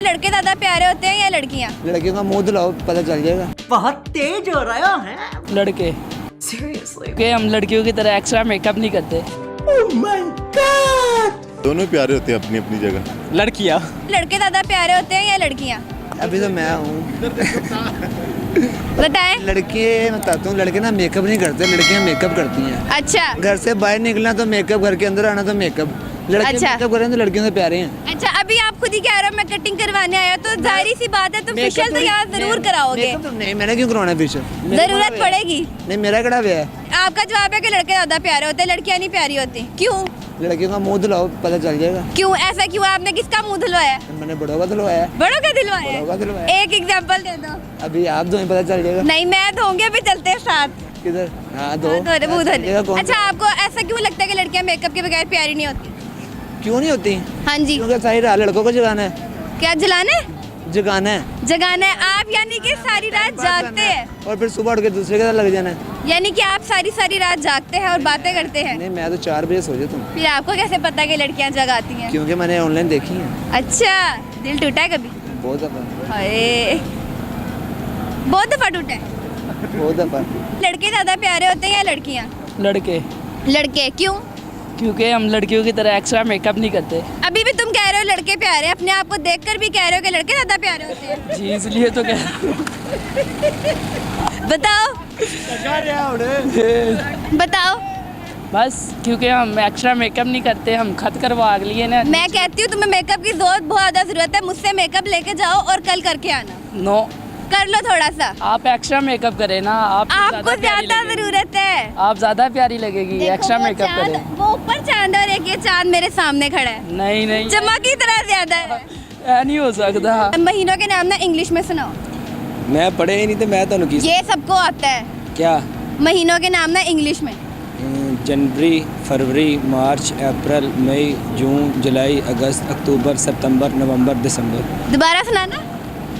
लड़के ज्यादा प्यारे होते हैं या लड़कियाँ? लड़कियों का मुंह धुलाओ पता चल जाएगा। बहुत तेज हो रहा है। लड़के सीरियसली कि हम लड़कियों की तरह एक्स्ट्रा मेकअप नहीं करते। Oh my God. दोनों प्यारे होते हैं अपनी अपनी जगह। लड़कियाँ लड़के ज्यादा प्यारे होते हैं या लड़कियाँ? अभी तो मैं हूँ। बताएं। लड़के बताता हूँ, लड़के ना मेकअप नहीं करते, लड़कियाँ मेकअप करती हैं। अच्छा घर से बाहर निकलना तो मेकअप, घर के अंदर आना तो मेकअप। लड़के अच्छा। मेकअप कर रहे हैं तो लड़कियों से प्यारे हैं। अच्छा, अभी आप खुद ही कह रहे हो मैं कटिंग करवाने आया, तो जाहिर सी बात है तुम फेशियल तो यहाँ जरूर कराओगे। मेकअप तो नहीं, मैंने क्यों करवाना फेशियल? जरूरत पड़ेगी। नहीं, मेरा कड़ा हुआ है। आपका जवाब है कि लड़के ज्यादा प्यारे होते हैं, लड़कियाँ नहीं प्यारी होती। क्यों? लड़कियों का मुंह धुलाओ पता चल जाएगा। क्यों ऐसा क्यों? आपने किसका मुंह धुलवाया? मैंने बड़ों का धुलवाया। बड़ों का दिलवाया? बड़ों का धुलवाया। एक एग्जांपल दे दो। अभी आप दो पता चल जाएगा। नहीं, मैं धोंगे, अभी चलते हैं साथ। किधर? हाँ दो। मुंह चल जाएगा धोने। कौन अच्छा, सा? आपको ऐसा क्यों लगता है कि लड़कियाँ मेकअप के बगैर प्यारी नहीं होती? क्यों नहीं होती? हाँ जी। क्योंकि सारी रात लड़कों को जगाना है। क्या जलाना है? जगाना है। जगाना है। आप यानी कि सारी रात जागते हैं? और फिर सुबह उठ के दूसरे के साथ लग जाना है। यानी कि आप सारी रात जागते हैं और बातें करते हैं? नहीं, मैं तो 4 बजे सो जाता हूँ। फिर आपको कैसे पता है कि लड़कियां जगाती हैं? क्योंकि मैंने ऑनलाइन देखी है अच्छा, दिल टूटा है कभी? बहुत दफा। अरे बहुत दफा टूटा है। बहुत दफा। लड़के ज्यादा प्यारे होते हैं या लड़कियां? लड़के लड़के क्यों? क्योंकि हम लड़कियों की तरह एक्स्ट्रा मेकअप नहीं करते। अभी भी तुम कह रहे हो लड़के प्यारे, अपने आप को देखकर भी कह रहे हो कि लड़के ज्यादा प्यारे होते हैं। जी इसलिए तो कह बताओ बताओ। बस क्योंकि हम एक्स्ट्रा मेकअप नहीं करते, हम खत करवा लिए ना। मैं कहती हूँ तुम्हें मेकअप की बहुत ज्यादा जरूरत है, मुझसे मेकअप लेके जाओ और कल करके आना। नो, कर लो थोड़ा सा। आप एक्स्ट्रा मेकअप करें ना। आपको ज्यादा जरूरत है। आप ज्यादा प्यारी लगेगी देखो एक्स्ट्रा वो मेकअप चाँद- करें। वो ऊपर चांद और एक ये चांद मेरे सामने खड़ा है, नहीं नहीं, चमक की तरह ज्यादा है। ऐ नहीं हो सकता। महीनों के नाम ना इंग्लिश में सुनाओ। मैं पढ़े ही नहीं तो मैं तो ये सबको आता है। क्या? महीनों के नाम ना इंग्लिश में। जनवरी, फरवरी, मार्च, अप्रैल, मई, जून, जुलाई, अगस्त, अक्टूबर, सितंबर, नवंबर, दिसंबर। दोबारा सुनाना।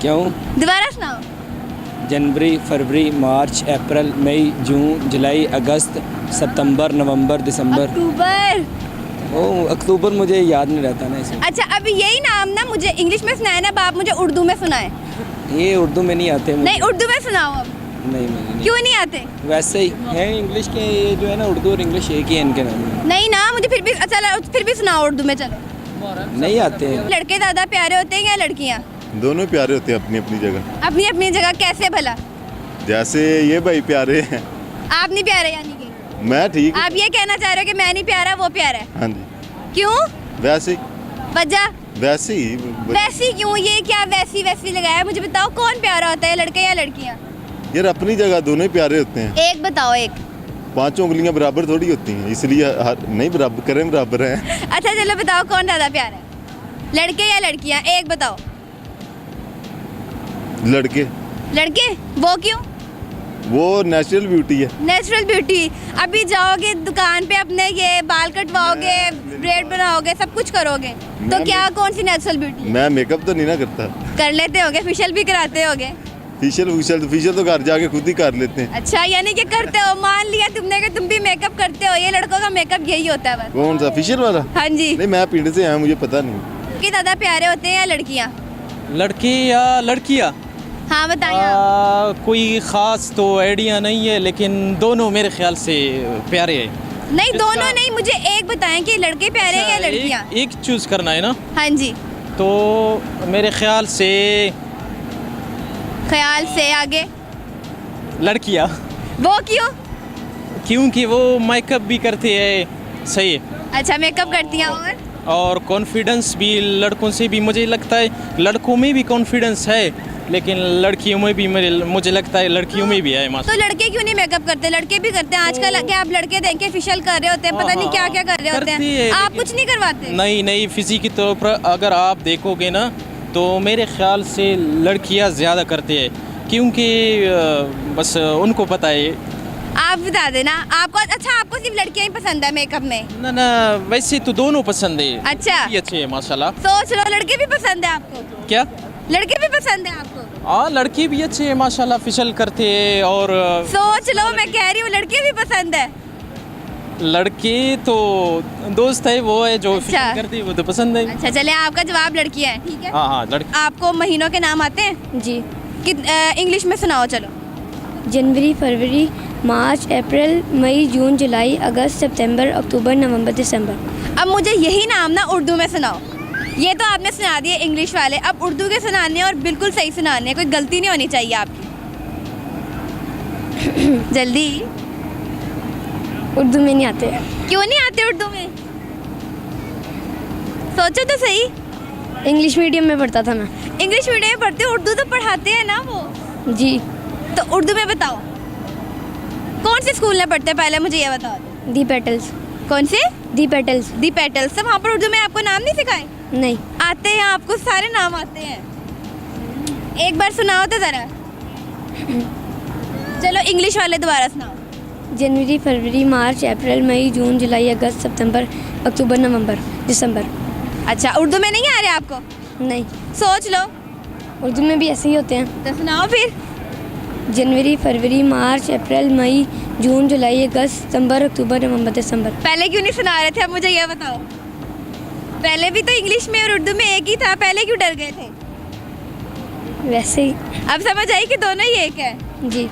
क्यों? दोबारा सुनाओ। जनवरी, फरवरी, मार्च, अप्रैल, मई, जून, जुलाई, अगस्त, सितंबर, नवंबर, दिसंबर। अक्टूबर। ओ अक्टूबर मुझे याद नहीं रहता ना इसे। अच्छा, अभी यही नाम ना मुझे इंग्लिश में सुनाए ना, अब आप मुझे उर्दू में सुनाए। ये उर्दू में नहीं आते मुझे। नहीं, उर्दू में सुनाओ अब। नहीं मुझे नहीं। क्यों नहीं आते? वैसे ही है इंग्लिश के, ये जो है ना उर्दू और इंग्लिश एक ही है इनके नाम। नहीं ना, मुझे फिर भी अच्छा, फिर भी सुनाओ उर्दू में। चलो। नहीं आते हैं। लड़के ज्यादा प्यारे होते हैं या लड़कियाँ? दोनों प्यारे होते हैं अपनी अपनी जगह। अपनी अपनी जगह कैसे भला? जैसे ये भाई प्यारे हैं। आप नहीं प्यारे यानी कि? मैं ठीक। आप ये कहना चाह रहे हो कि मैं नहीं प्यारा, वो प्यारा है? हाँ जी। क्यों? वैसे ही वजह? वैसे ही वैसी क्यों? ये क्या वैसी वैसी लगाया? मुझे बताओ कौन प्यारा होता है, लड़के या लड़कियाँ? यार अपनी जगह दोनों ही प्यारे होते हैं। एक बताओ। एक? 5 उंगलियां बराबर थोड़ी होती हैं, इसलिए नहीं बराबर करें, बराबर हैं। अच्छा चलो बताओ कौन ज्यादा प्यारा है, लड़के या लड़कियाँ? एक बताओ। लड़के। लड़के? वो क्यों? वो नेचुरल ब्यूटी है। Natural beauty? अभी जाओगे दुकान पे अपने ये बाल कटवाओगे, ब्रेड बनाओगे, सब कुछ करोगे, तो क्या कौन सी नेचुरल ब्यूटी? मैं मेकअप तो नहीं ना करता। कर लेते होगे, फेशियल भी कराते होगे? फेशियल तो घर जाके खुद ही कर लेते हैं। अच्छा, यानी कि करते हो। मान लिया तुमने कि तुम भी मेकअप करते हो। ये लड़कों का मेकअप यही होता है बस। कौन सा फेशियल वाला? हाँ जी। नहीं, मैं पिंड से आया, मुझे पता नहीं। कि ज्यादा प्यारे होते हैं या लड़कियाँ? लड़के या लड़कियाँ? हाँ बताइए आप। कोई ख़ास तो आइडिया नहीं है, लेकिन दोनों मेरे ख्याल से प्यारे हैं। नहीं, दोनों नहीं, मुझे एक बताएं कि लड़के प्यारे हैं या लड़कियाँ? एक चूज़ करना है ना, हाँ जी। तो मेरे ख्याल से ख्याल से आगे? लड़कियाँ। वो क्यों? क्योंकि वो मेकअप भी करते हैं। सही है। अच्छा, मेकअप करती हैं और कॉन्फिडेंस भी लड़कों से भी मुझे लगता है, लड़कों में भी कॉन्फिडेंस है, लेकिन लड़कियों में भी मुझे लगता है लड़कियों में भी है मासा। तो लड़के क्यों नहीं मेकअप करते? लड़के भी करते हैं आजकल। क्या आप लड़के देख के फेशियल कर रहे होते हैं, पता नहीं क्या क्या कर रहे होते हैं, आप कुछ नहीं करवाते? नहीं नहीं, फिजी की तौर पर अगर आप देखोगे ना, तो मेरे ख्याल से लड़कियां ज़्यादा करती है, क्योंकि बस उनको पता है। आप बता देना आपको। अच्छा, आपको सिर्फ लड़कियां ही पसंद है मेकअप में? ना ना, वैसे तो दोनों पसंद है। अच्छा, ये अच्छे है माशाल्लाह। सोच लो, लड़के भी पसंद है आपको? क्या? लड़के भी पसंद है आपको? हाँ, लड़के भी अच्छे हैं माशाल्लाह, फिसल करते हैं। और सोच लो, मैं कह रही हूँ लड़के भी पसंद है। लड़के तो दोस्त है, वो है जो अच्छा। फिक्र करती है, वो तो पसंद है। अच्छा चलिए, आपका जवाब लड़कियाँ है, ठीक है। हाँ हाँ, लड़के। आपको महीनों के नाम आते हैं? जी। इंग्लिश में सुनाओ चलो। जनवरी, फरवरी, मार्च, अप्रैल, मई, जून, जुलाई, अगस्त, सितंबर, अक्टूबर, नवंबर, दिसंबर। अब मुझे यही नाम ना उर्दू में सुनाओ। ये तो आपने सुना दिए इंग्लिश वाले, अब उर्दू के सुनाने हैं और बिल्कुल सही सुनाने हैं, कोई गलती नहीं होनी चाहिए आपकी। जल्दी। उर्दू में नहीं आते। क्यों नहीं आते उर्दू में? सोचो तो सही। इंग्लिश मीडियम में पढ़ता था मैं। इंग्लिश मीडियम में पढ़ते हो, उर्दू तो पढ़ाते हैं ना वो। जी। तो उर्दू में बताओ, कौन से स्कूल में पढ़ते हैं पहले मुझे ये बताओ। दी पेटल्स। कौन से? दी पेटल्स। दी पेटल्स। सब वहाँ पर उर्दू में आपको नाम नहीं सिखाए? नहीं। आते हैं आपको, सारे नाम आते हैं। एक बार सुनाओ तो ज़रा। चलो इंग्लिश वाले दोबारा सुनाओ। जनवरी, फरवरी, मार्च, अप्रैल, मई, जून, जुलाई, अगस्त, सितंबर, अक्टूबर, नवंबर, दिसंबर। अच्छा, उर्दू में नहीं आ रहे आपको? नहीं। सोच लो। उर्दू में भी ऐसे ही होते हैं। तो सुनाओ फिर। जनवरी, फरवरी, मार्च, अप्रैल, मई, जून, जुलाई, अगस्त, सितंबर, अक्टूबर, नवंबर, दिसंबर। पहले क्यों नहीं सुना रहे थे? अब मुझे ये बताओ, पहले भी तो इंग्लिश में और उर्दू में एक ही था, पहले क्यों डर गए थे? वैसे ही। अब समझ आई कि दोनों ही एक है। जी।